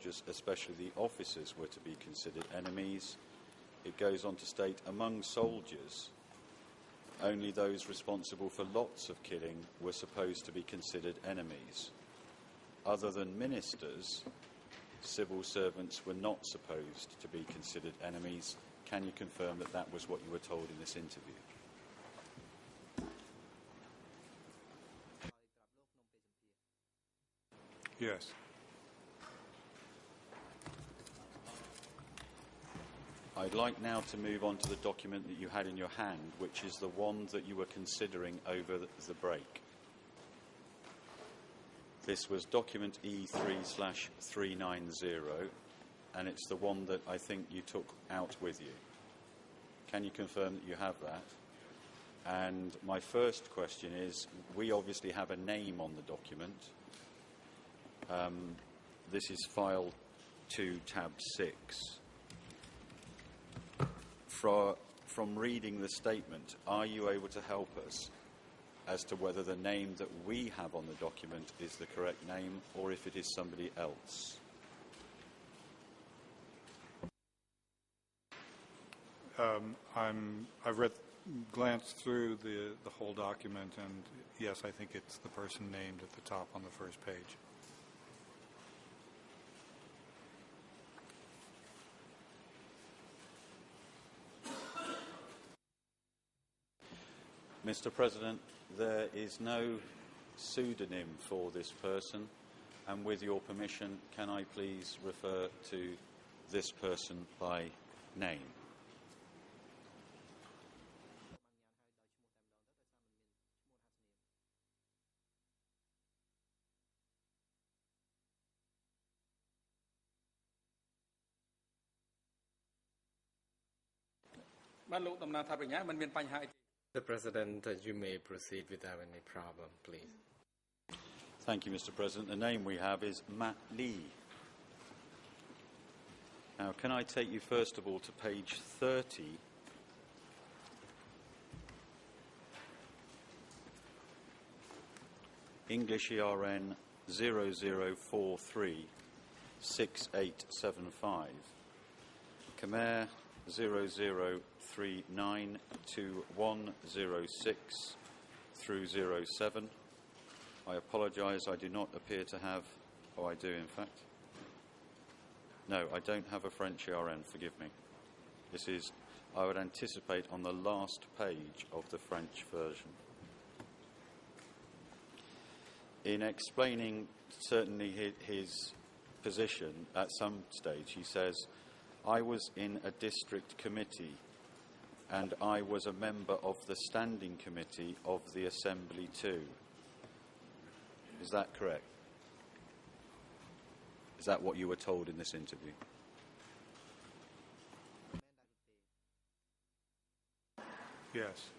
soldiers, especially the officers, were to be considered enemies. It goes on to state, among soldiers, only those responsible for lots of killing were supposed to be considered enemies. Other than ministers, civil servants were not supposed to be considered enemies. Can you confirm that that was what you were told in this interview? Yes. I'd like now to move on to the document that you had in your hand, which is the one that you were considering over the break. This was document E3/390, and it's the one that I think you took out with you. Can you confirm that you have that? And my first question is, we obviously have a name on the document. This is file 2, tab 6. From reading the statement, are you able to help us as to whether the name that we have on the document is the correct name or if it is somebody else? I've glanced through the whole document, and yes, I think it's the person named at the top on the first page. Mr. President, there is no pseudonym for this person, and with your permission, can I please refer to this person by name? Mr. President, you may proceed without any problem, please. Thank you, Mr. President. The name we have is Matt Lee. Now, can I take you first of all to page 30? English ERN 00436875. Khmer 00392106 through 07. I apologise, I do not appear to have... Oh, I do, in fact. No, I don't have a French ERN, forgive me. This is, I would anticipate, on the last page of the French version. In explaining certainly his position at some stage, he says, I was in a district committee and I was a member of the standing committee of the Assembly too. Is that correct? Is that what you were told in this interview? Yes.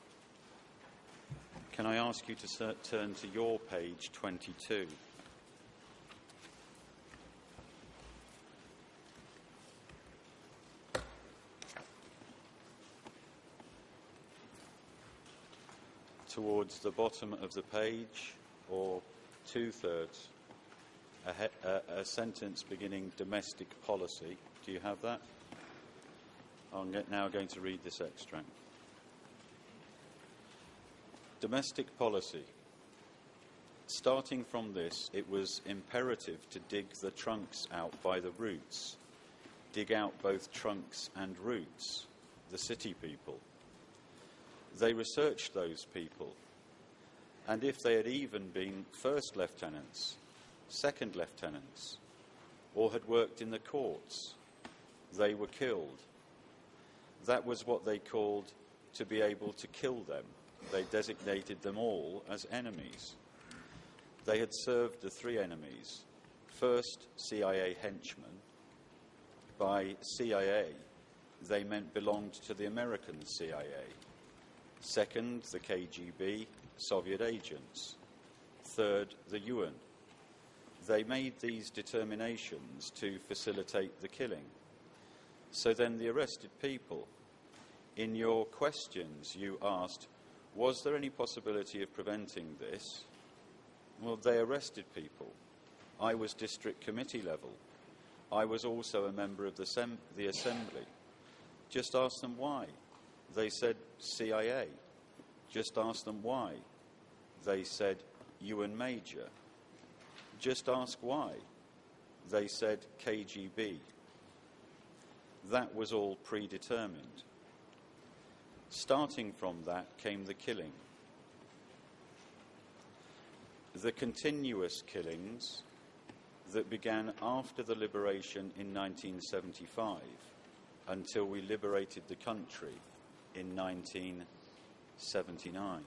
Can I ask you to turn to your page 22? Towards the bottom of the page, or two-thirds, a sentence beginning domestic policy. Do you have that? I'm now going to read this extract. Domestic policy. Starting from this, it was imperative to dig the trunks out by the roots. Dig out both trunks and roots, the city people. They researched those people, and if they had even been first lieutenants, second lieutenants, or had worked in the courts, they were killed. That was what they called to be able to kill them. They designated them all as enemies. They had served the three enemies. First, CIA henchmen. By CIA, they meant belonged to the American CIA. Second, the KGB, Soviet agents. Third, the UN. They made these determinations to facilitate the killing. So then the arrested people, in your questions you asked, was there any possibility of preventing this? Well, they arrested people. I was district committee level. I was also a member of the assembly. Just ask them why. They said CIA. Just ask them why. They said UN Major. Just ask why. They said KGB. That was all predetermined. Starting from that came the killing. The continuous killings that began after the liberation in 1975 until we liberated the country in 1979.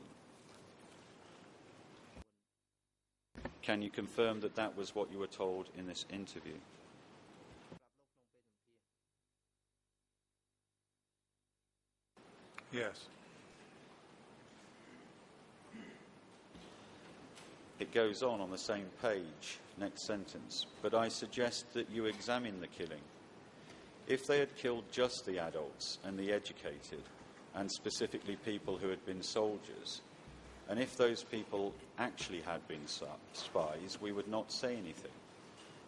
Can you confirm that that was what you were told in this interview? Yes. It goes on the same page, next sentence. But I suggest that you examine the killing. If they had killed just the adults and the educated, and specifically people who had been soldiers, and if those people actually had been spies, we would not say anything.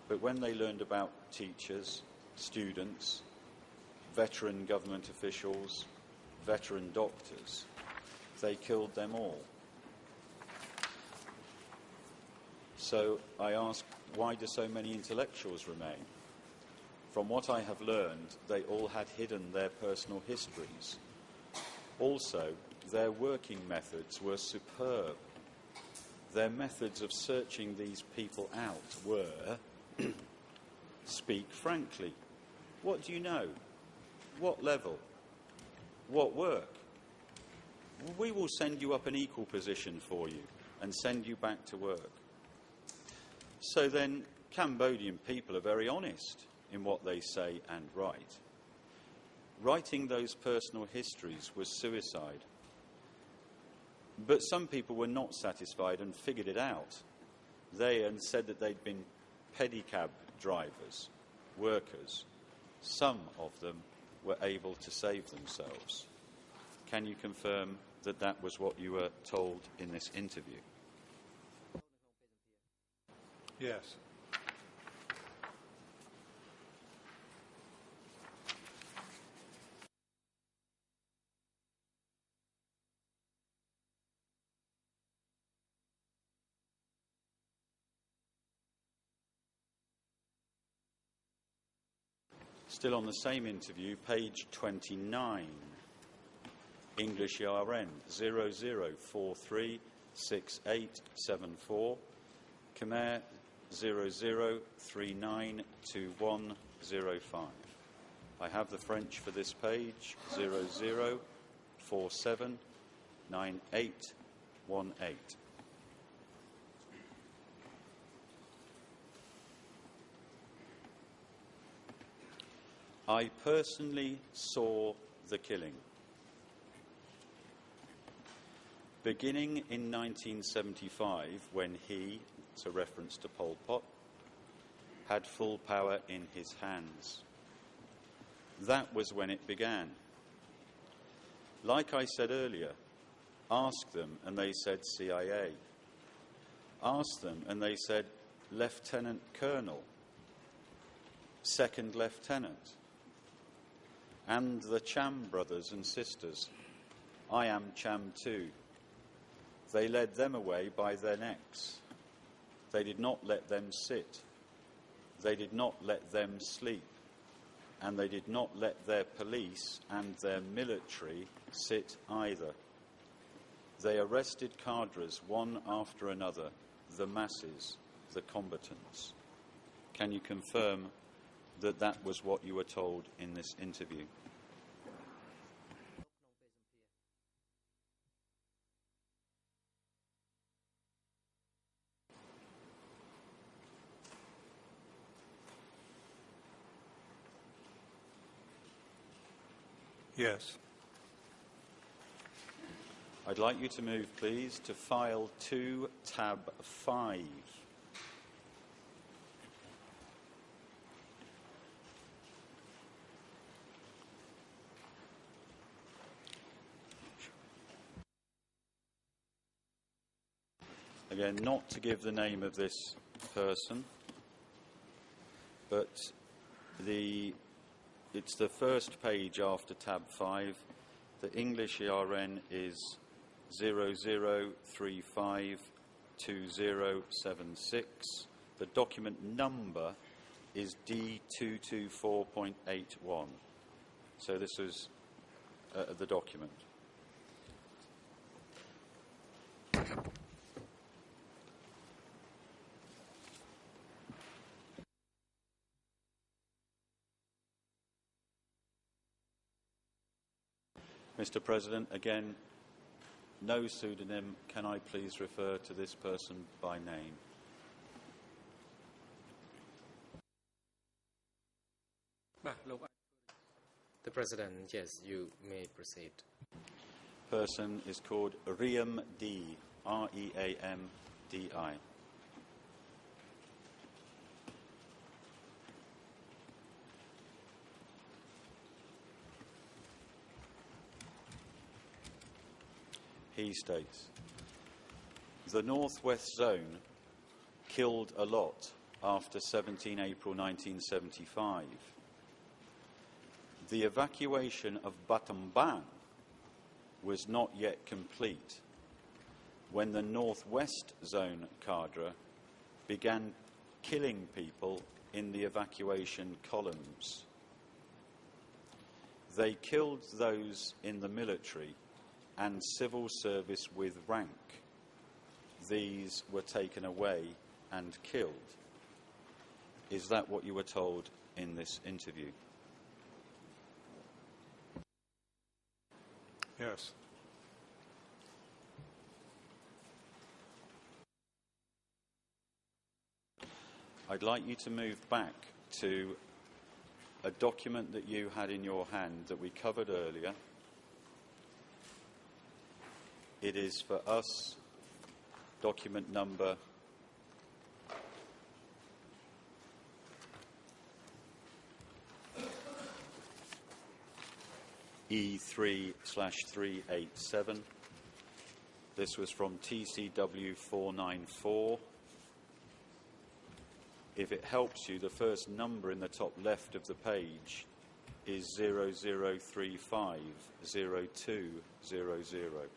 But when they learned about teachers, students, veteran government officials, veteran doctors, they killed them all. So I ask, why do so many intellectuals remain? From what I have learned, they all had hidden their personal histories. Also, their working methods were superb. Their methods of searching these people out were, speak frankly. What do you know? What level? What work? We will send you up an equal position for you and send you back to work. So then, Cambodian people are very honest in what they say and write. Writing those personal histories was suicide. But some people were not satisfied and figured it out. They said that they'd been pedicab drivers, workers. Some of them were able to save themselves. Can you confirm that that was what you were told in this interview? Yes. Still on the same interview, page 29, English ERN 00436874, Khmer 00392105. I have the French for this page, 00479818. I personally saw the killing. Beginning in 1975, when he, it's a reference to Pol Pot, had full power in his hands. That was when it began. Like I said earlier, ask them and they said CIA. Ask them and they said Lieutenant Colonel, Second Lieutenant. And the Cham brothers and sisters. I am Cham too. They led them away by their necks. They did not let them sit. They did not let them sleep. And they did not let their police and their military sit either. They arrested cadres one after another, the masses, the combatants. Can you confirm that that was what you were told in this interview? Yes. I'd like you to move, please, to file 2, tab 5. Again, not to give the name of this person, but It's the first page after tab 5. The English ERN is 00352076. The document number is D224.81. So this was the document. Mr. President, again, no pseudonym. Can I please refer to this person by name? The President, yes, you may proceed. Person is called Ream D, R-E-A-M-D-I. He states, the Northwest Zone killed a lot after 17 April 1975. The evacuation of Battambang was not yet complete when the Northwest Zone cadre began killing people in the evacuation columns. They killed those in the military and civil service with rank. These were taken away and killed. Is that what you were told in this interview? Yes. I'd like you to move back to a document that you had in your hand that we covered earlier. It is for us document number E3/387. This was from TCW 494. If it helps you, the first number in the top left of the page is 00350200.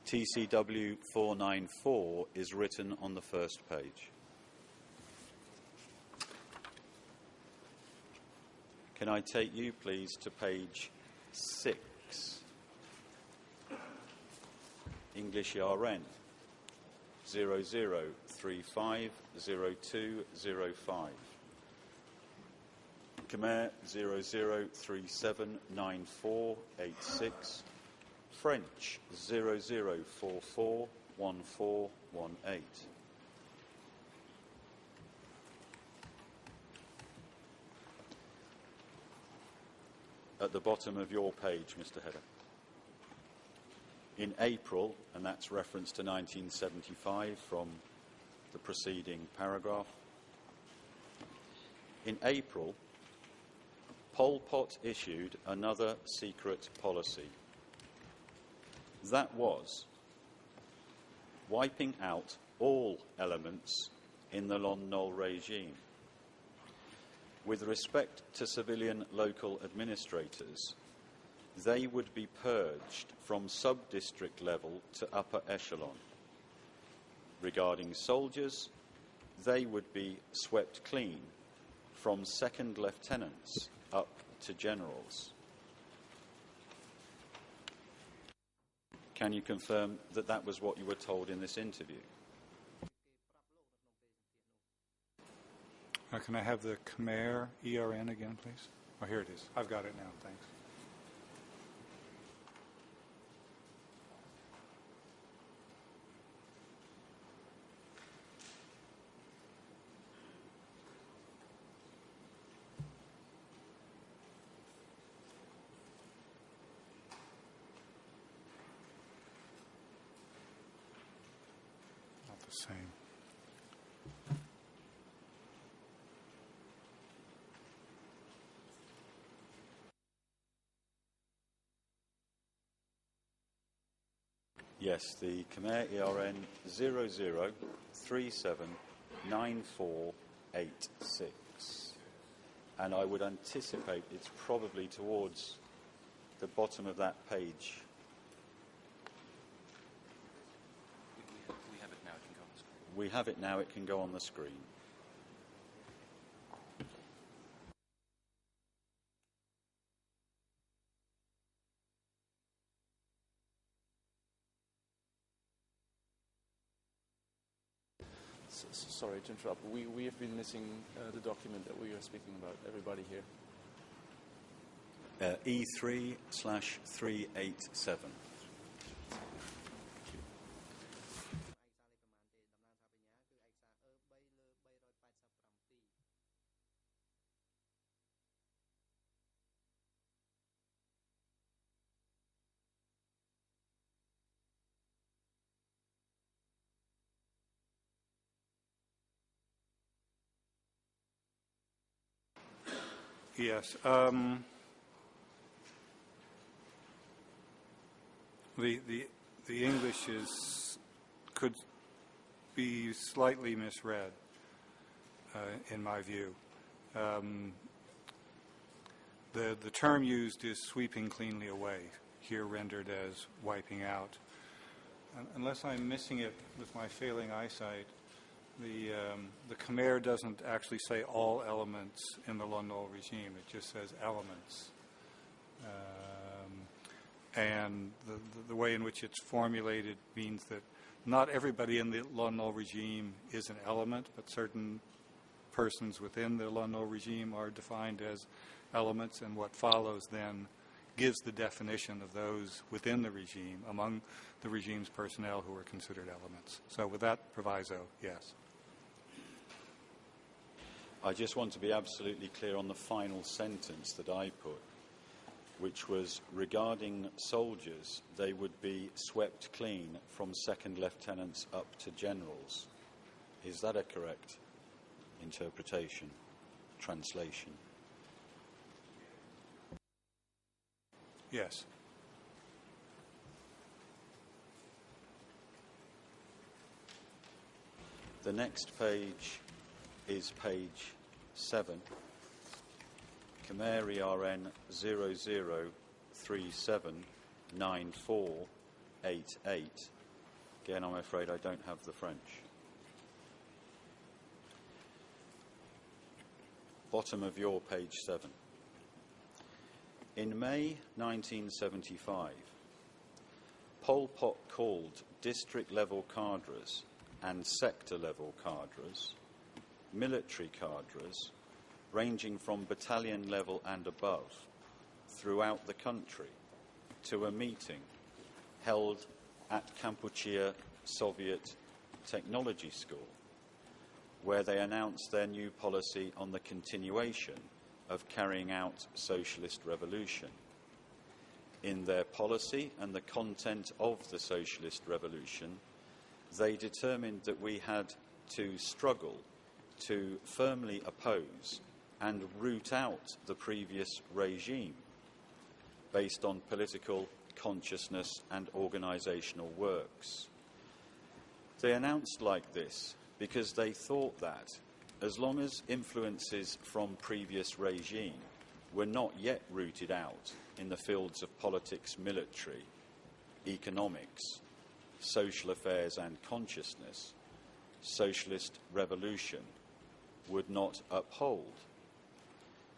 TCW 494 is written on the first page. Can I take you, please, to page 6? English ERN 00350205. Khmer 00379486. French 00441418. At the bottom of your page, Mr. Header. In April, and that's reference to 1975 from the preceding paragraph, in April, Pol Pot issued another secret policy. That was wiping out all elements in the Lon Nol regime. With respect to civilian local administrators, they would be purged from sub-district level to upper echelon. Regarding soldiers, they would be swept clean from second lieutenants up to generals. Can you confirm that that was what you were told in this interview? Can I have the Khmer ERN again, please? Oh, here it is. I've got it now. Thanks. Not the same. Yes, the Khmer ERN 00379486. And I would anticipate it's probably towards the bottom of that page. We have it now. It can go on the screen. We have it now, it can go on the screen. Sorry to interrupt. We have been missing the document that we are speaking about, everybody here. E3/387. Yes. The English could be slightly misread, in my view. The term used is sweeping cleanly away, here rendered as wiping out. Unless I'm missing it with my failing eyesight, the Khmer doesn't actually say all elements in the Lon Nol regime. It just says elements. And the way in which it's formulated means that not everybody in the Lon Nol regime is an element, but certain persons within the Lon Nol regime are defined as elements, and what follows then gives the definition of those within the regime among the regime's personnel who are considered elements. So with that proviso, yes. I just want to be absolutely clear on the final sentence that I put, which was regarding soldiers, they would be swept clean from second lieutenants up to generals. Is that a correct interpretation, translation? Yes. The next page is page 7. Khmer ERN 00379488. Again, I'm afraid I don't have the French. Bottom of your page 7. In May 1975, Pol Pot called district-level cadres and sector-level cadres, military cadres, ranging from battalion level and above, throughout the country, to a meeting held at Kampuchea Soviet Technology School, where they announced their new policy on the continuation of carrying out socialist revolution. In their policy and the content of the socialist revolution, they determined that we had to struggle to firmly oppose and root out the previous regime based on political consciousness and organisational works. They announced like this because they thought that as long as influences from previous regime were not yet rooted out in the fields of politics, military, economics, social affairs and consciousness, socialist revolution would not uphold.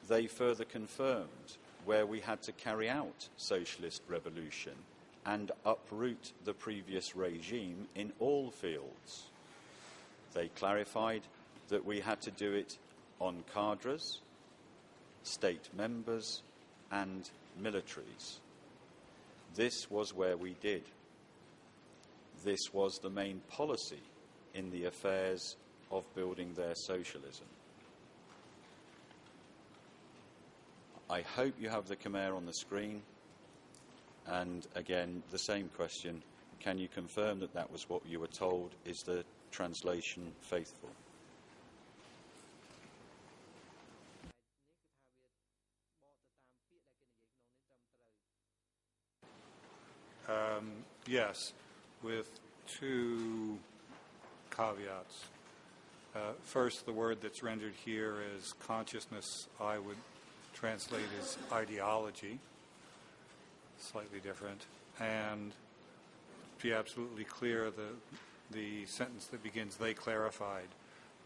They further confirmed where we had to carry out socialist revolution and uproot the previous regime in all fields. They clarified that we had to do it on cadres, state members and militaries. This was where we did. This was the main policy in the affairs of building their socialism. I hope you have the Khmer on the screen. And again, the same question, can you confirm that that was what you were told? Is the translation faithful? Yes. with two caveats. First, the word that's rendered here as consciousness, I would translate as ideology, slightly different. And to be absolutely clear, the sentence that begins, they clarified.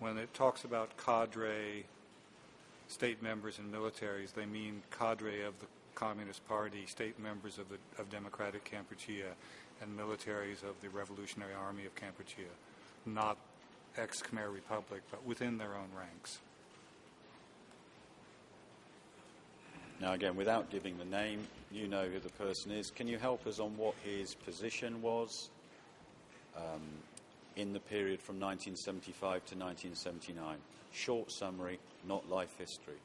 When it talks about cadre, state members and militaries, they mean cadre of the Communist Party, state members of Democratic Kampuchea, and militaries of the Revolutionary Army of Kampuchea, not ex-Khmer Republic, but within their own ranks. Now, again, without giving the name, you know who the person is. Can you help us on what his position was in the period from 1975 to 1979? Short summary, not life history.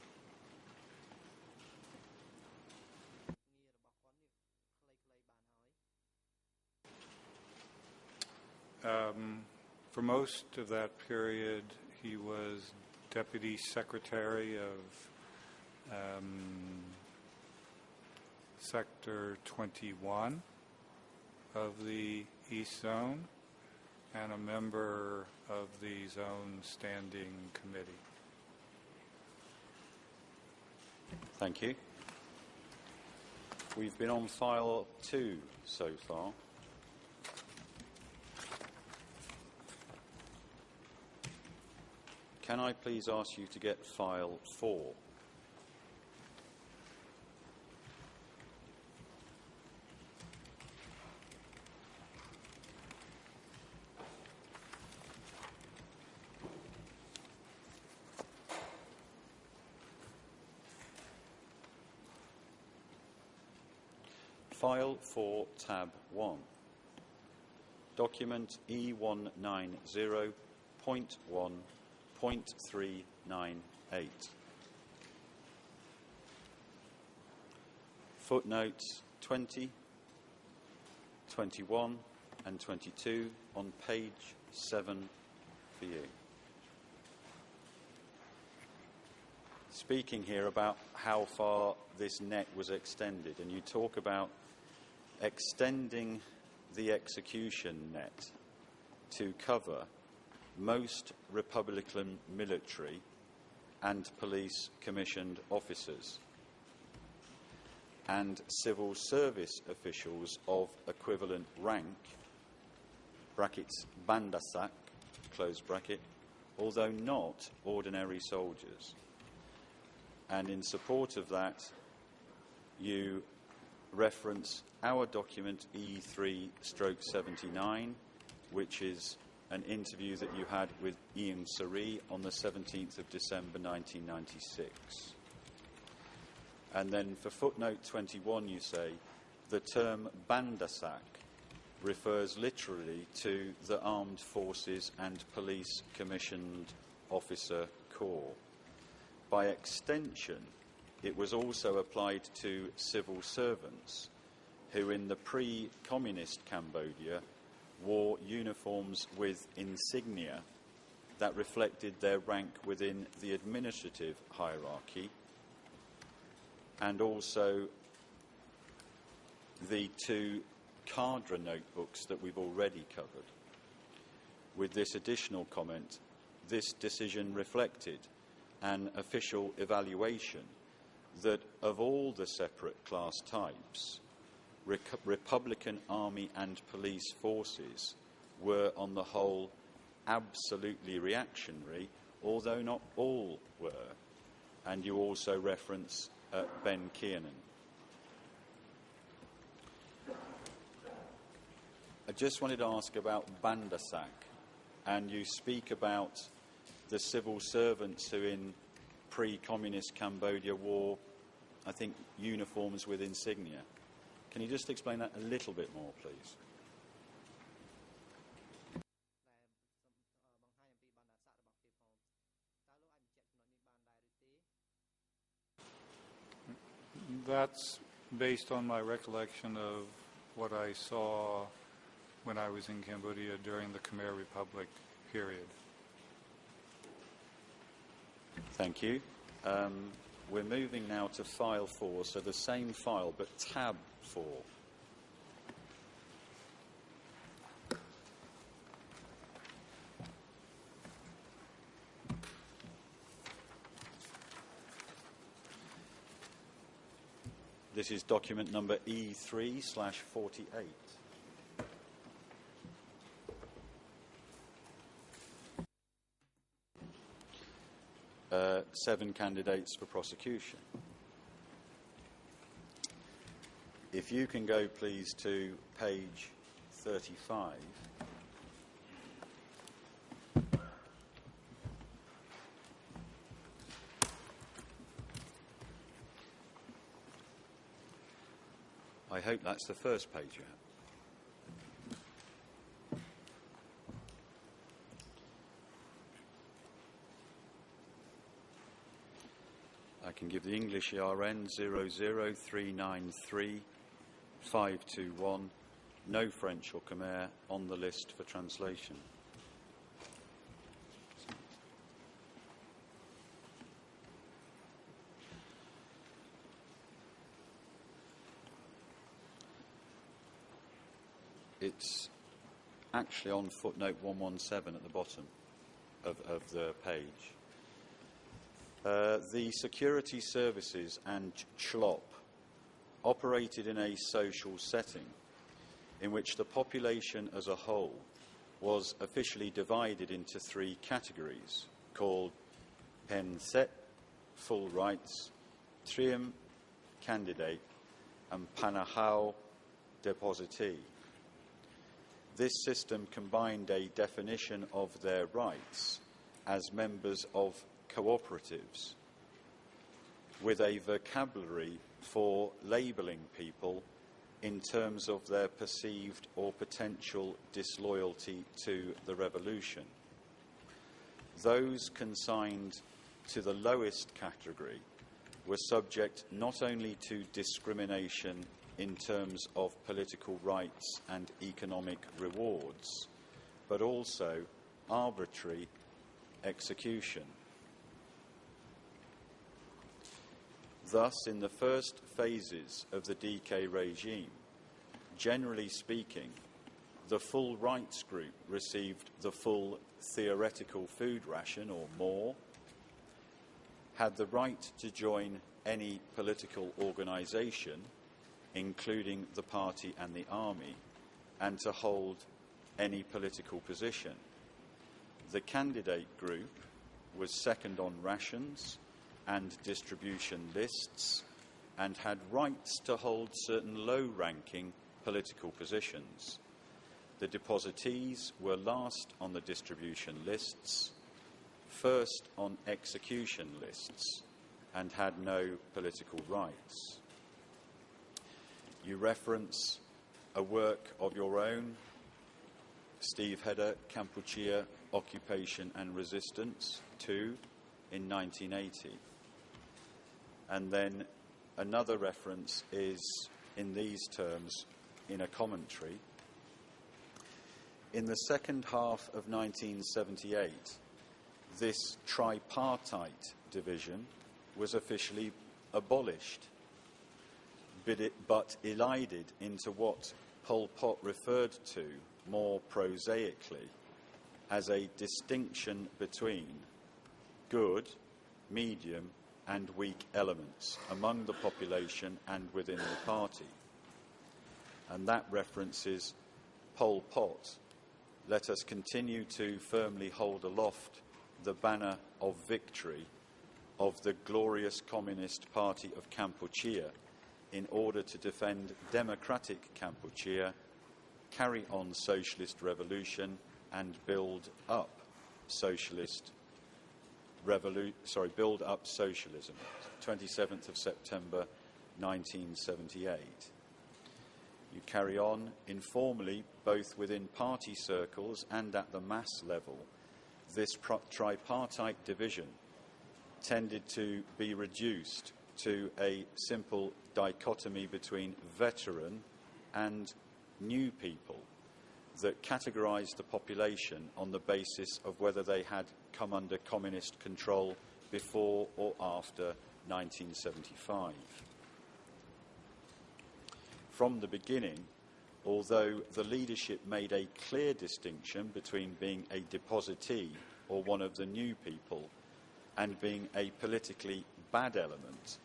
For most of that period, he was Deputy Secretary of Sector 21 of the East Zone and a member of the Zone Standing Committee. Thank you. We've been on file 2 so far. Can I please ask you to get file 4? File 4, tab 1. Document E190.1.398. Footnotes 20, 21 and 22 on page 7 for you. Speaking here about how far this net was extended, and you talk about extending the execution net to cover most Republican military and police commissioned officers and civil service officials of equivalent rank, brackets bandasak, close bracket, although not ordinary soldiers. And in support of that, you reference our document E3/79, which is an interview that you had with Ian Sari on the 17th of December 1996. And then for footnote 21 you say, the term bandasak refers literally to the Armed Forces and Police Commissioned Officer Corps. By extension, it was also applied to civil servants who in the pre-communist Cambodia wore uniforms with insignia that reflected their rank within the administrative hierarchy, and also the 2 cadre notebooks that we've already covered. With this additional comment, this decision reflected an official evaluation that of all the separate class types, Republican Army and police forces were on the whole absolutely reactionary, although not all were. And you also reference Ben Kiernan. I just wanted to ask about bandasak, and you speak about the civil servants who in pre-communist Cambodia wore, I think, uniforms with insignia. Can you just explain that a little bit more, please? That's based on my recollection of what I saw when I was in Cambodia during the Khmer Republic period. Thank you. We're moving now to file 4, so the same file, but tab 4. This is document number E3/48. Seven candidates for prosecution. If you can go, please, to page 35. I hope that's the first page you have. I can give the English ERN 00393-521, no French or Khmer on the list for translation. It's actually on footnote 117 at the bottom of the page. The security services and CHLOP operated in a social setting in which the population as a whole was officially divided into three categories called Penset, full rights, Trium, candidate, and Panahau, depositee. This system combined a definition of their rights as members of cooperatives with a vocabulary for labelling people in terms of their perceived or potential disloyalty to the revolution. Those consigned to the lowest category were subject not only to discrimination in terms of political rights and economic rewards, but also arbitrary execution. Thus, in the first phases of the DK regime, generally speaking, the full rights group received the full theoretical food ration or more, had the right to join any political organisation, including the party and the army, and to hold any political position. The candidate group was second on rations and distribution lists and had rights to hold certain low-ranking political positions. The depositees were last on the distribution lists, first on execution lists, and had no political rights. You reference a work of your own, Steve Hedder, Kampuchea, Occupation and Resistance, 2, in 1980. And then another reference is, in these terms, in a commentary. In the second half of 1978, this tripartite division was officially abolished, but elided into what Pol Pot referred to more prosaically as a distinction between good, medium, and weak elements among the population and within the party. And that references Pol Pot. Let us continue to firmly hold aloft the banner of victory of the glorious Communist Party of Kampuchea in order to defend democratic Kampuchea, carry on socialist revolution, and build up socialism. 27th of September 1978. You carry on informally, both within party circles and at the mass level. This tripartite division tended to be reduced to a simple dichotomy between veteran and new people that categorised the population on the basis of whether they had come under communist control before or after 1975. From the beginning, although the leadership made a clear distinction between being a depositee or one of the new people and being a politically bad element,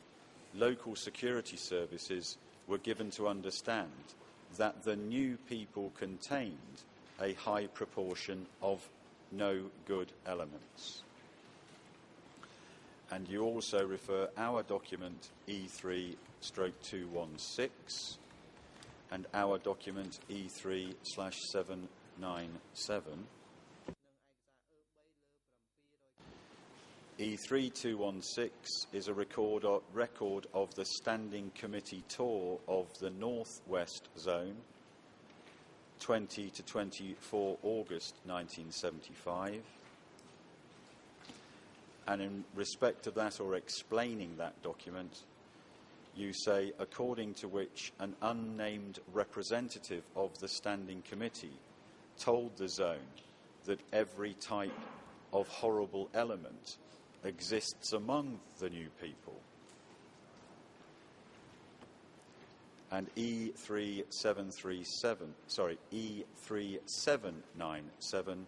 local security services were given to understand that the new people contained a high proportion of no good elements. And you also refer our document E3/216 and our document E3/797. E3216 is a record of the Standing Committee tour of the North West Zone, 20 to 24 August 1975. And in respect of that, or explaining that document, you say, according to which an unnamed representative of the Standing Committee told the zone that every type of horrible element exists among the new people. And E3797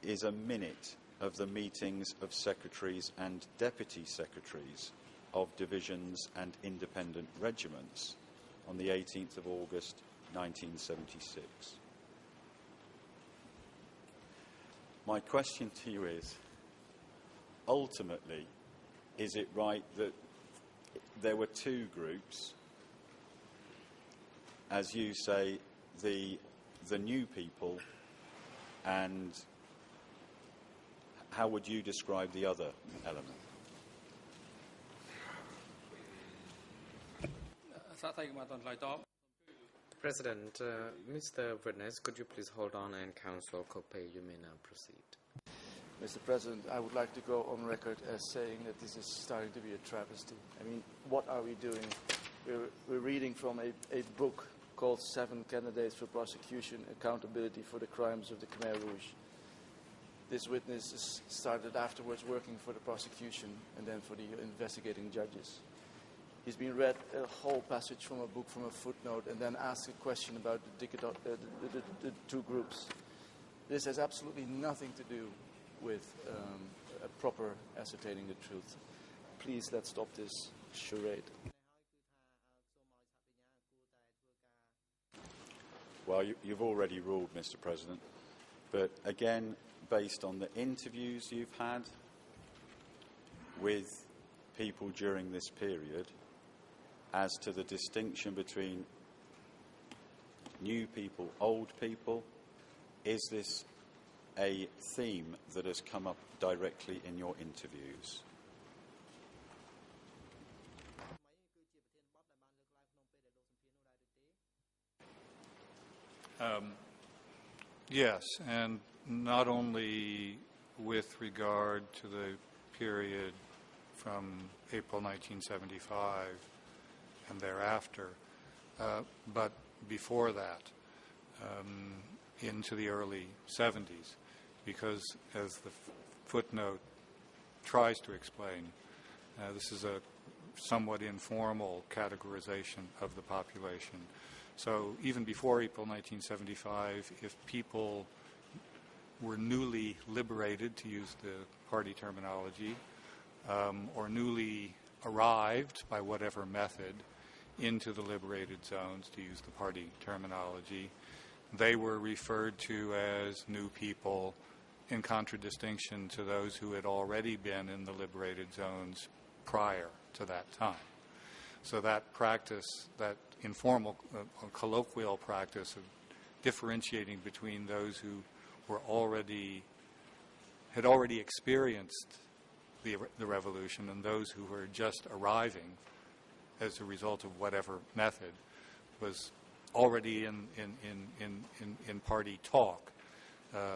is a minute of the meetings of secretaries and deputy secretaries of divisions and independent regiments on the 18th of August 1976. My question to you is, ultimately, is it right that there were two groups, as you say, the new people, and how would you describe the other element? President, Mr. Witness, could you please hold on, and Counsel Kope, you may now proceed. Mr. President, I would like to go on record as saying that this is starting to be a travesty. I mean, what are we doing? We're reading from a book called 7 Candidates for Prosecution, Accountability for the Crimes of the Khmer Rouge. This witness started afterwards working for the prosecution and then for the investigating judges. He's been read a whole passage from a book from a footnote and then asked a question about the two groups. This has absolutely nothing to do with a proper ascertaining the truth. Please, let's stop this charade. Well, you've already ruled, Mr. President, but again, based on the interviews you've had with people during this period, as to the distinction between new people, old people, is this a theme that has come up directly in your interviews? Yes, and not only with regard to the period from April 1975 and thereafter, but before that, into the early 70s, because as the footnote tries to explain, this is a somewhat informal categorization of the population. So even before April 1975, if people were newly liberated, to use the party terminology, or newly arrived by whatever method into the liberated zones, to use the party terminology, they were referred to as new people in contradistinction to those who had already been in the liberated zones prior to that time. So that practice, that informal, colloquial practice of differentiating between those who were had already experienced the revolution and those who were just arriving as a result of whatever method, was already in party talk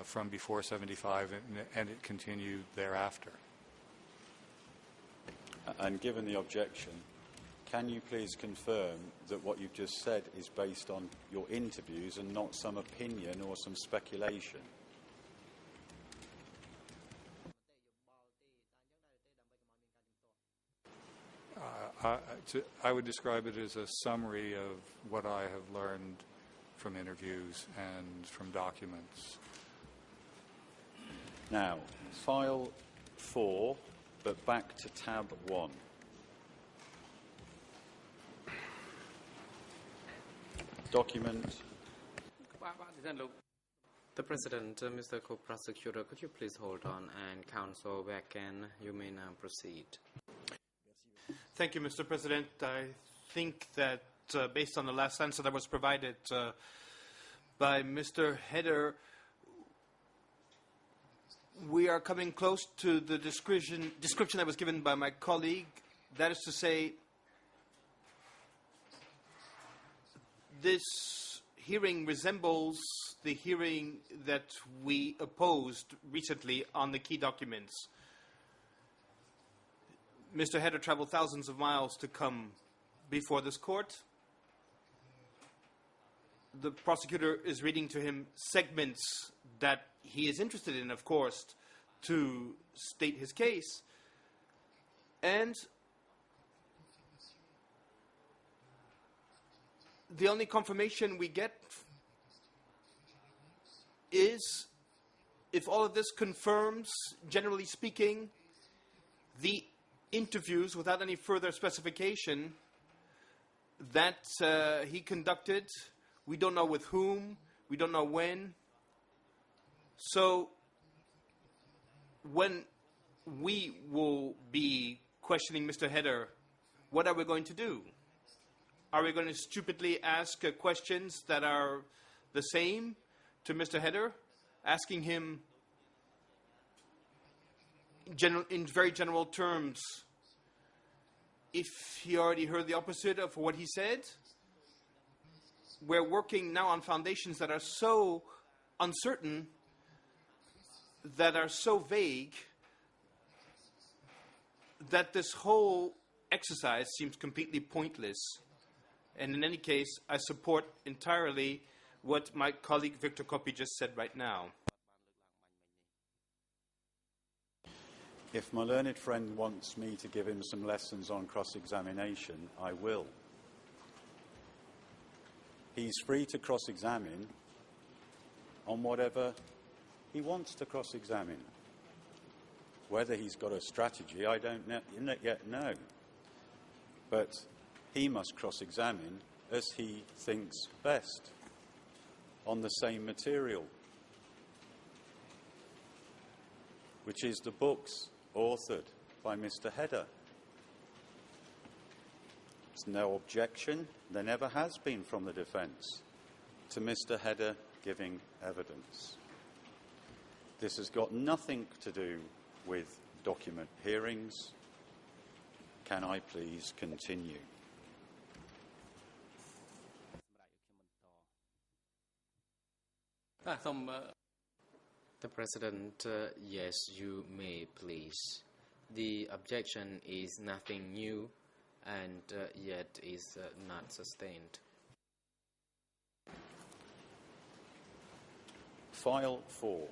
from before 75, and it continued thereafter. And given the objection, can you please confirm that what you've just said is based on your interviews and not some opinion or some speculation? I would describe it as a summary of what I have learned from interviews and from documents. Now, file 4, but back to tab 1. Document. The President, Mr. Co-Prosecutor, could you please hold on, and Counsel Wacken, you may now proceed. Thank you, Mr. President. I think that based on the last answer that was provided by Mr. Heder, we are coming close to the description that was given by my colleague. That is to say, this hearing resembles the hearing that we opposed recently on the key documents. Mr. Heder traveled thousands of miles to come before this court. The prosecutor is reading to him segments that he is interested in, of course, to state his case. And the only confirmation we get is, if all of this confirms, generally speaking, the interviews without any further specification that he conducted. We don't know with whom, we don't know when. So when we will be questioning Mr. Heder, what are we going to do? Are we going to stupidly ask questions that are the same to Mr. Heder, asking him in very general terms if he already heard the opposite of what he said? We're working now on foundations that are so uncertain, that are so vague, that this whole exercise seems completely pointless. And in any case, I support entirely what my colleague Victor Coppi just said right now. If my learned friend wants me to give him some lessons on cross-examination, I will. He's free to cross-examine on whatever he wants to cross-examine. Whether he's got a strategy, I don't yet know. But he must cross-examine as he thinks best on the same material, which is the books authored by Mr. Heder. There's no objection, there never has been from the defence, to Mr. Heder giving evidence. This has got nothing to do with document hearings. Can I please continue? The President, yes, you may, please. The objection is nothing new and yet is not sustained. File 4,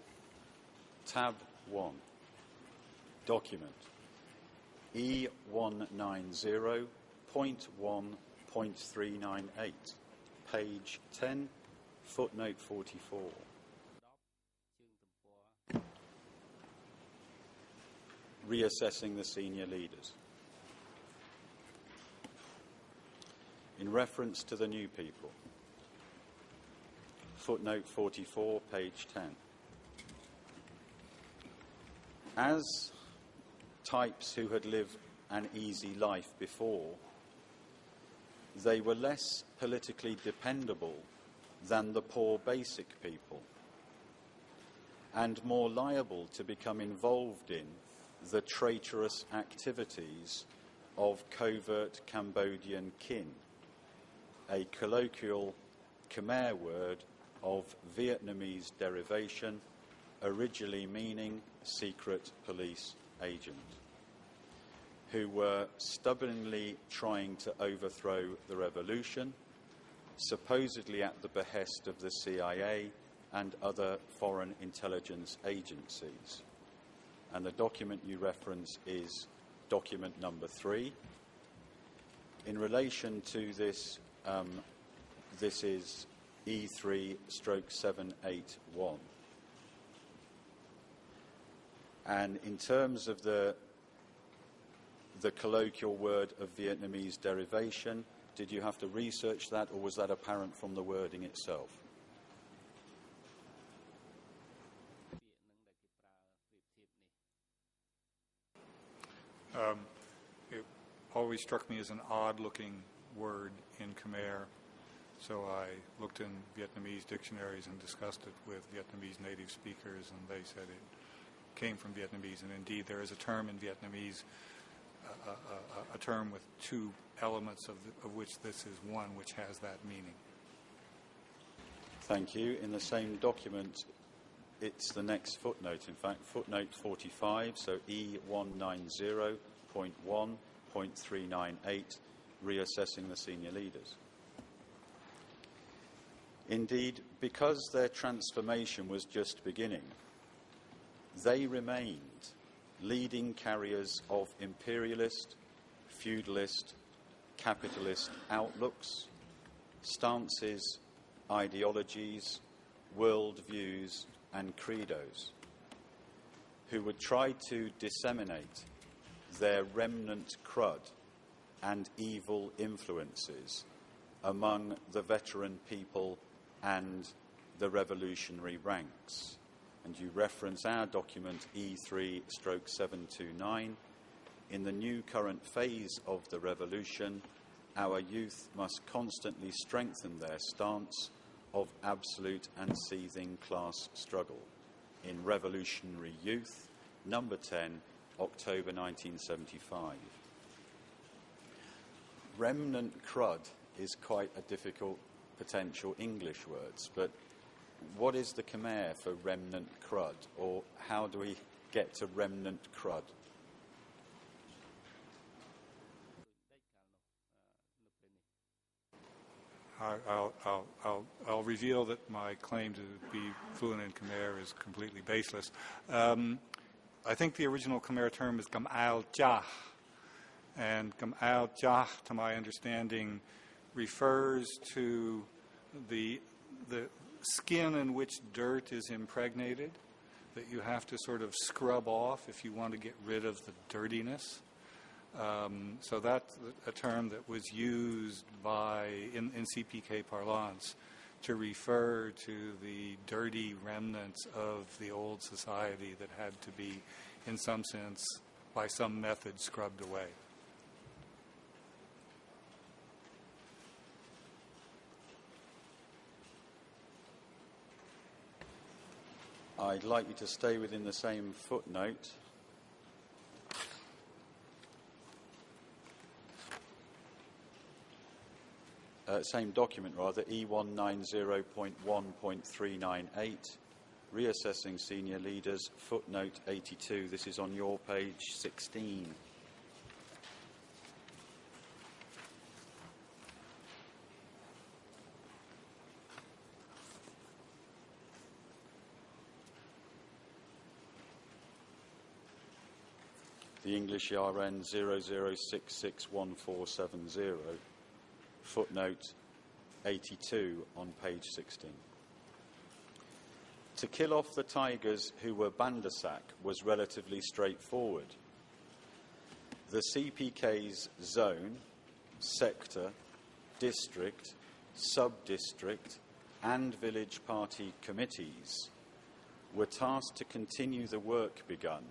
Tab 1, Document E190.1.398, page 10, footnote 44. Reassessing the senior leaders. In reference to the new people. Footnote 44, page 10. As types who had lived an easy life before, they were less politically dependable than the poor basic people, and more liable to become involved in the traitorous activities of covert Cambodian kin, a colloquial Khmer word of Vietnamese derivation, originally meaning secret police agent, who were stubbornly trying to overthrow the revolution, supposedly at the behest of the CIA and other foreign intelligence agencies. And the document you reference is document number 3. In relation to this, this is E3/781. And in terms of the colloquial word of Vietnamese derivation, Did you have to research that, or was that apparent from the wording itself? It always struck me as an odd-looking word in Khmer, so I looked in Vietnamese dictionaries and discussed it with Vietnamese native speakers, and they said it came from Vietnamese, and indeed there is a term in Vietnamese, a term with two elements of which this is one, which has that meaning. Thank you. In the same document, it's the next footnote, in fact, footnote 45, so E190.1.398, reassessing the senior leaders. Indeed, because their transformation was just beginning, they remained leading carriers of imperialist, feudalist, capitalist outlooks, stances, ideologies, worldviews, and credos, who would try to disseminate their remnant crud and evil influences among the veteran people and the revolutionary ranks. And you reference our document E3/729. In the new current phase of the revolution, our youth must constantly strengthen their stance of absolute and seething class struggle. In Revolutionary Youth, number 10, October 1975. Remnant crud is quite a difficult potential English words, but what is the Khmer for remnant crud, or how do we get to remnant crud? I'll reveal that my claim to be fluent in Khmer is completely baseless. I think the original Khmer term is Gam'al Jah, and Gam'al Jah, to my understanding, refers to the skin in which dirt is impregnated, that you have to sort of scrub off if you want to get rid of the dirtiness. So that's a term that was used in CPK parlance to refer to the dirty remnants of the old society that had to be, in some sense, by some method, scrubbed away. I'd like you to stay within the same footnote. Same document, rather, E190.1.398, reassessing senior leaders, footnote 82. This is on your page 16. The English RN 00661470, footnote 82 on page 16. To kill off the tigers who were Bandasak was relatively straightforward. The CPK's zone, sector, district, sub-district and village party committees were tasked to continue the work begun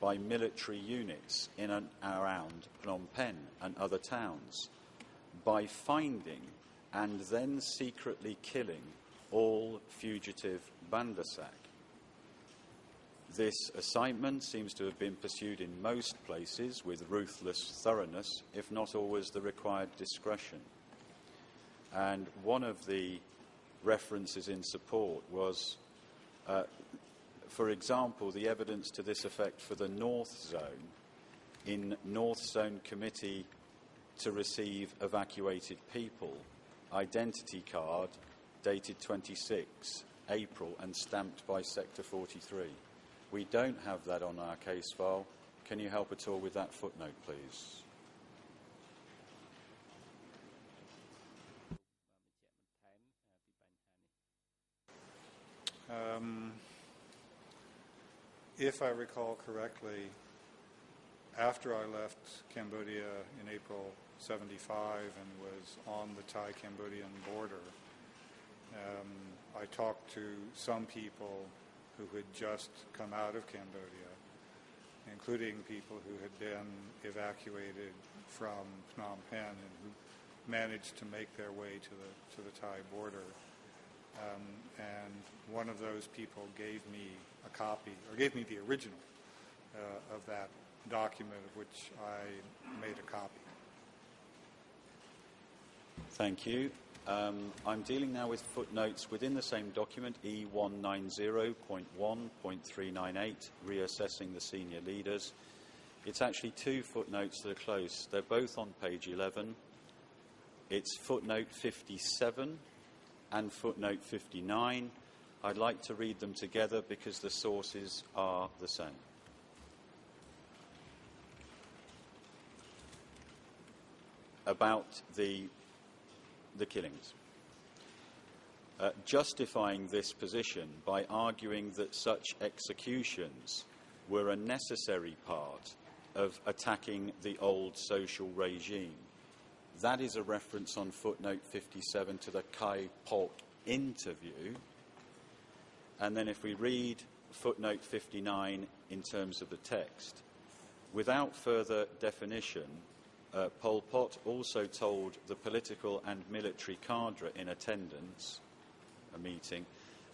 by military units in and around Phnom Penh and other towns, by finding and then secretly killing all fugitive Bandasak. This assignment seems to have been pursued in most places with ruthless thoroughness, if not always the required discretion. And one of the references in support was, for example, the evidence to this effect for the North Zone. In North Zone Committee to Receive Evacuated People, identity card dated 26 April and stamped by Sector 43. We don't have that on our case file. Can you help at all with that footnote, please? If I recall correctly, after I left Cambodia in April 75 and was on the Thai-Cambodian border. I talked to some people who had just come out of Cambodia, including people who had been evacuated from Phnom Penh and who managed to make their way to the Thai border. And one of those people gave me a copy, or gave me the original of that document, of which I made a copy. Thank you. I'm dealing now with footnotes within the same document, E190.1.398, reassessing the senior leaders. It's actually two footnotes that are close. They're both on page 11. It's footnote 57 and footnote 59. I'd like to read them together because the sources are the same. About the killings. Justifying this position by arguing that such executions were a necessary part of attacking the old social regime. That is a reference on footnote 57 to the Kai Pok interview. And then if we read footnote 59 in terms of the text, without further definition, Pol Pot also told the political and military cadre in attendance, a meeting,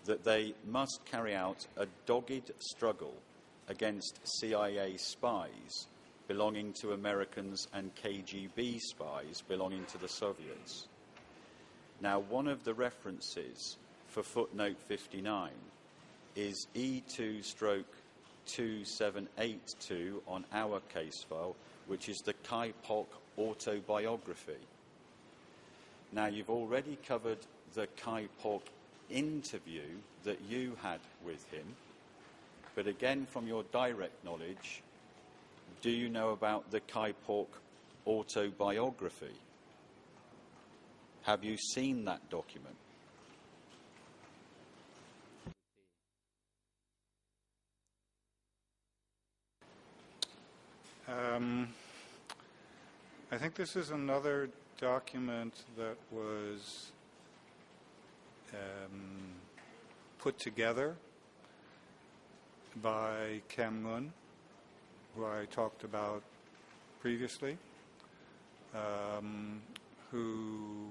that they must carry out a dogged struggle against CIA spies belonging to Americans and KGB spies belonging to the Soviets. Now, one of the references for footnote 59 is E2/2782 on our case file, which is the Kai Pok autobiography. Now, you've already covered the Kai Pok interview that you had with him, but again, from your direct knowledge, do you know about the Kai Pok autobiography? Have you seen that document? I think this is another document that was put together by Cam Ngun, who I talked about previously, who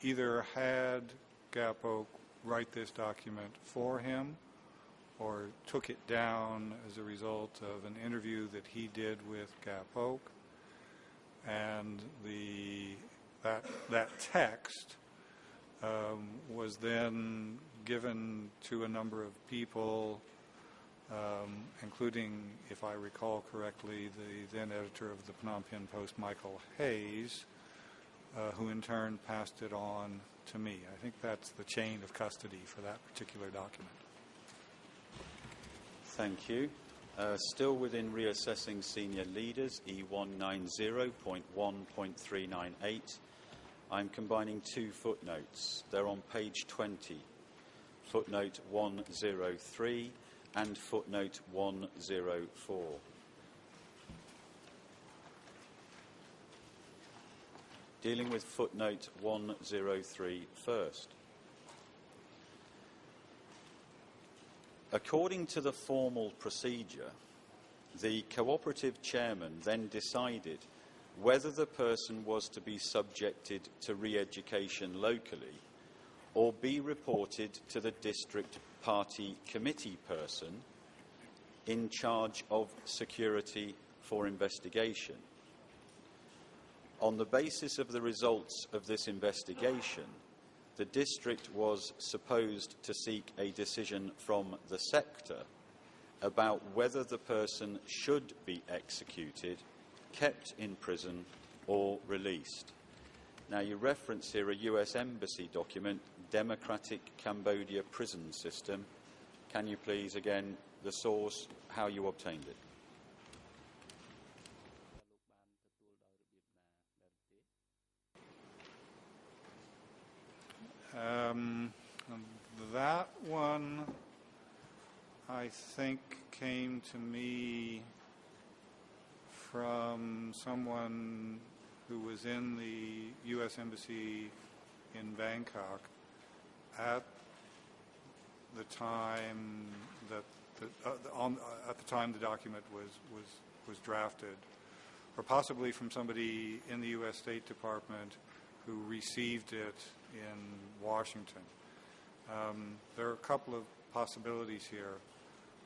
either had Gapok write this document for him or took it down as a result of an interview that he did with Gapok. And that text was then given to a number of people, including, if I recall correctly, the then editor of the Phnom Penh Post, Michael Hayes, who in turn passed it on to me. I think that's the chain of custody for that particular document. Thank you. Still within reassessing senior leaders, E190.1.398, I'm combining two footnotes. They're on page 20, footnote 103 and footnote 104. Dealing with footnote 103 first. According to the formal procedure, the cooperative chairman then decided whether the person was to be subjected to re-education locally or be reported to the district party committee person in charge of security for investigation. On the basis of the results of this investigation, the district was supposed to seek a decision from the sector about whether the person should be executed, kept in prison, or released. Now, you reference here a US Embassy document, Democratic Cambodia Prison System. Can you please, again, the source, how you obtained it? That one, I think, came to me from someone who was in the U.S. Embassy in Bangkok at the time that at the time the document was drafted, or possibly from somebody in the U.S. State Department who received it in Washington. There are a couple of possibilities here.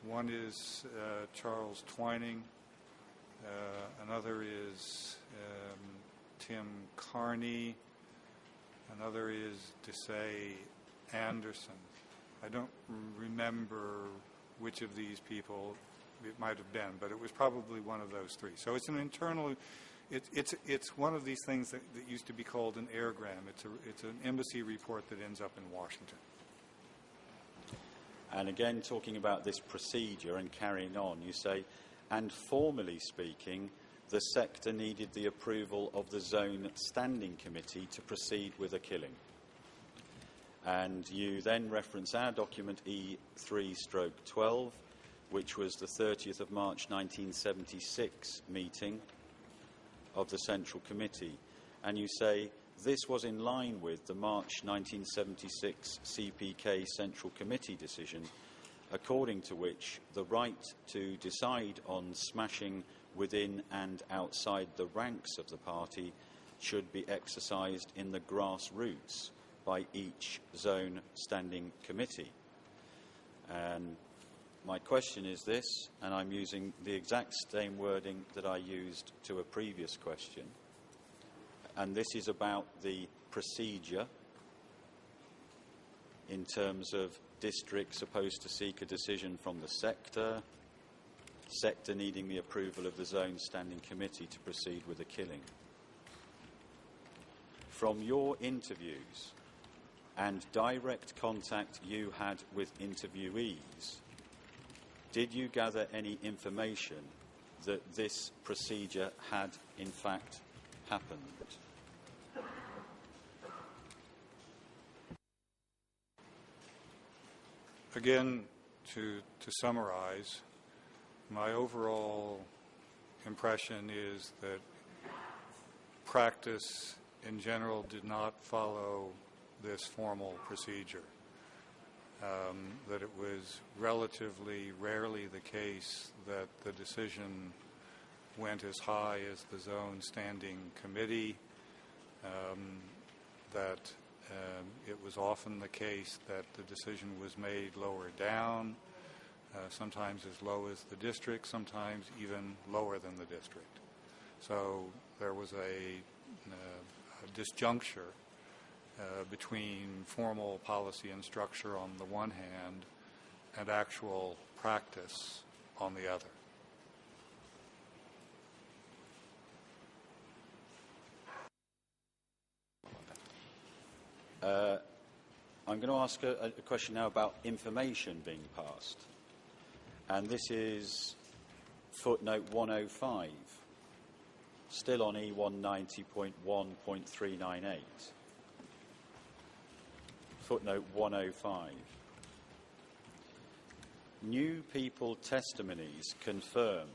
One is Charles Twining. Another is Tim Carney. Another is Desai Anderson. I don't remember which of these people it might have been, but it was probably one of those three. So it's an internal. It's one of these things that used to be called an airgram. It's an embassy report that ends up in Washington. And again, talking about this procedure and carrying on, you say, and formally speaking, the sector needed the approval of the Zone Standing Committee to proceed with a killing. And you then reference our document E3/12, which was the 30th of March 1976 meeting of the Central Committee. And you say, this was in line with the March 1976 CPK Central Committee decision, according to which the right to decide on smashing within and outside the ranks of the party should be exercised in the grassroots by each zone standing committee. And my question is this, and I'm using the exact same wording that I used to a previous question, and this is about the procedure in terms of district supposed to seek a decision from the sector needing the approval of the Zone Standing Committee to proceed with a killing. From your interviews and direct contact you had with interviewees, did you gather any information that this procedure had in fact happened? Again, to summarize, my overall impression is that practice in general did not follow this formal procedure, that it was relatively rarely the case that the decision went as high as the Zone Standing Committee, that it was often the case that the decision was made lower down, sometimes as low as the district, sometimes even lower than the district. So there was a disjuncture between formal policy and structure on the one hand and actual practice on the other. I'm going to ask a question now about information being passed. And this is footnote 105, still on E190.1.398. Footnote 105. New people testimonies confirm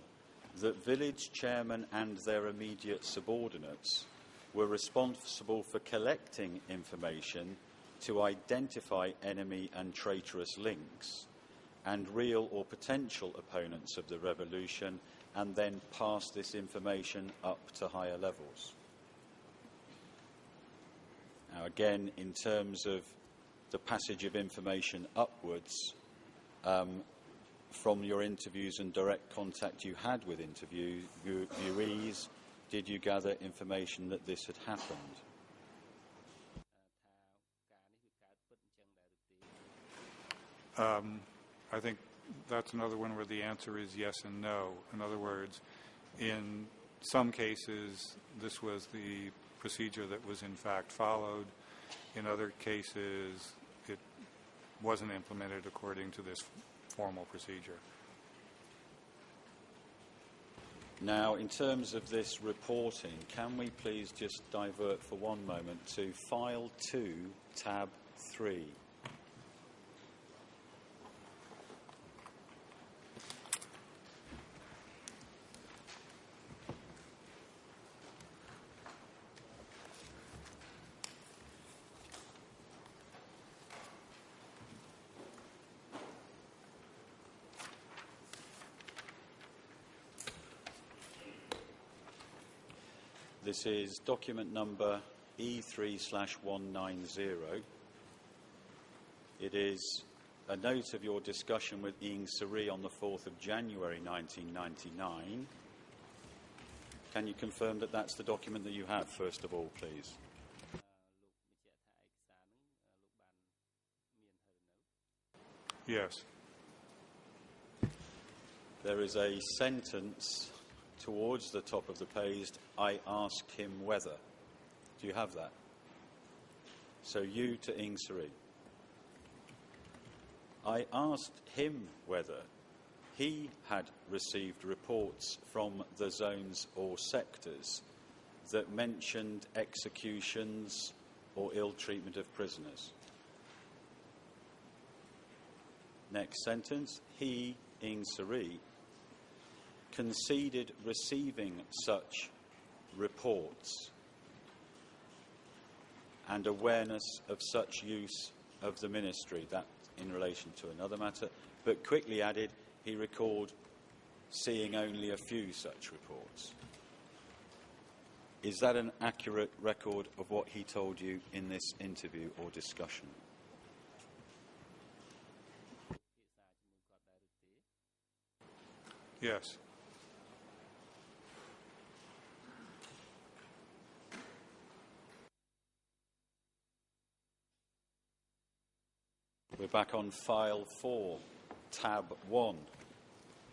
that village chairmen and their immediate subordinates were responsible for collecting information to identify enemy and traitorous links and real or potential opponents of the revolution, and then pass this information up to higher levels. Now again, in terms of the passage of information upwards, from your interviews and direct contact you had with interviewees, did you gather information that this had happened? I think that's another one where the answer is yes and no. In other words, in some cases, this was the procedure that was in fact followed. In other cases, it wasn't implemented according to this formal procedure. Now, in terms of this reporting, can we please just divert for one moment to File 2, Tab 3? This is document number E3/190. It is a note of your discussion with Ieng Sary on the 4th of January 1999. Can you confirm that that's the document that you have, first of all, please? Yes. There is a sentence towards the top of the page, I asked him whether. Do you have that? So you to Ieng Sary. I asked him whether he had received reports from the zones or sectors that mentioned executions or ill treatment of prisoners. Next sentence, he, Ieng Sary, conceded receiving such reports and awareness of such use of the ministry, that in relation to another matter, but quickly added he recalled seeing only a few such reports. Is that an accurate record of what he told you in this interview or discussion? Yes. We're back on file 4, tab 1.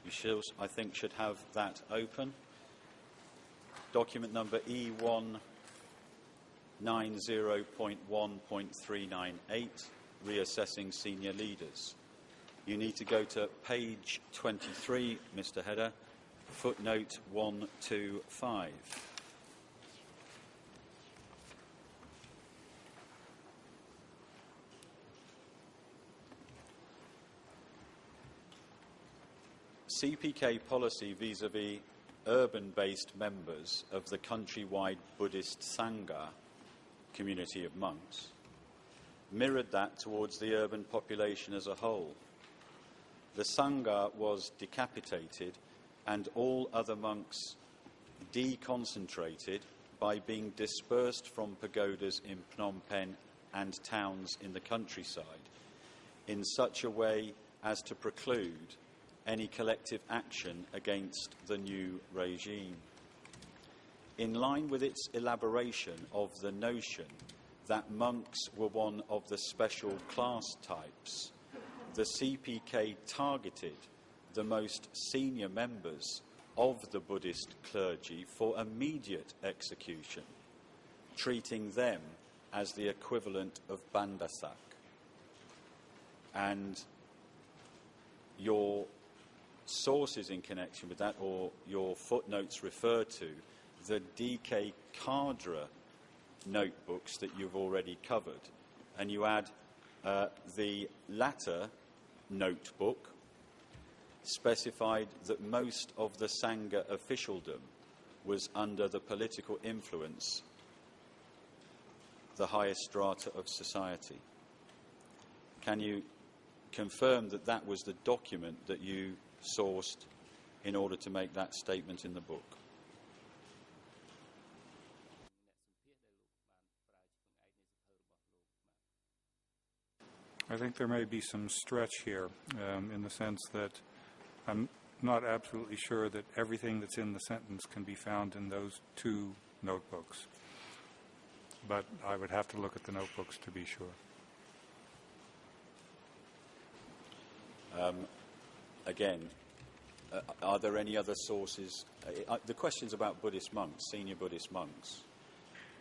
You should, I think, should have that open. Document number E190.1.398, reassessing senior leaders. You need to go to page 23, Mr. Header, footnote 125. CPK policy vis-à-vis urban-based members of the countrywide Buddhist Sangha community of monks mirrored that towards the urban population as a whole. The Sangha was decapitated and all other monks deconcentrated by being dispersed from pagodas in Phnom Penh and towns in the countryside in such a way as to preclude any collective action against the new regime. In line with its elaboration of the notion that monks were one of the special class types, the CPK targeted the most senior members of the Buddhist clergy for immediate execution, treating them as the equivalent of bandasak. And your sources in connection with that, or your footnotes, refer to the DK Kadra notebooks that you've already covered. And you add the latter notebook specified that most of the Sangha officialdom was under the political influence, the highest strata of society. Can you confirm that that was the document that you sourced in order to make that statement in the book? I think there may be some stretch here in the sense that I'm not absolutely sure that everything that's in the sentence can be found in those two notebooks. But I would have to look at the notebooks to be sure. Again, are there any other sources? The question's about Buddhist monks, senior Buddhist monks.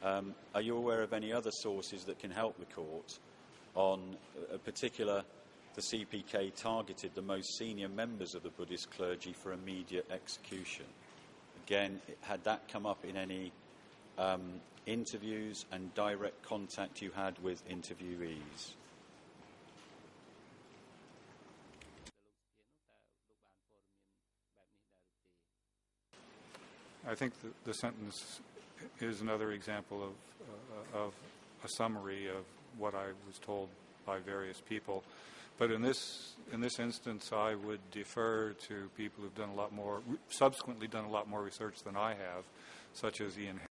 Are you aware of any other sources that can help the court on a particular, the CPK targeted the most senior members of the Buddhist clergy for immediate execution? Again, had that come up in any interviews and direct contact you had with interviewees? I think the sentence is another example of a summary of what I was told by various people. But in this instance, I would defer to people who've done a lot more, subsequently done a lot more research than I have, such as Ian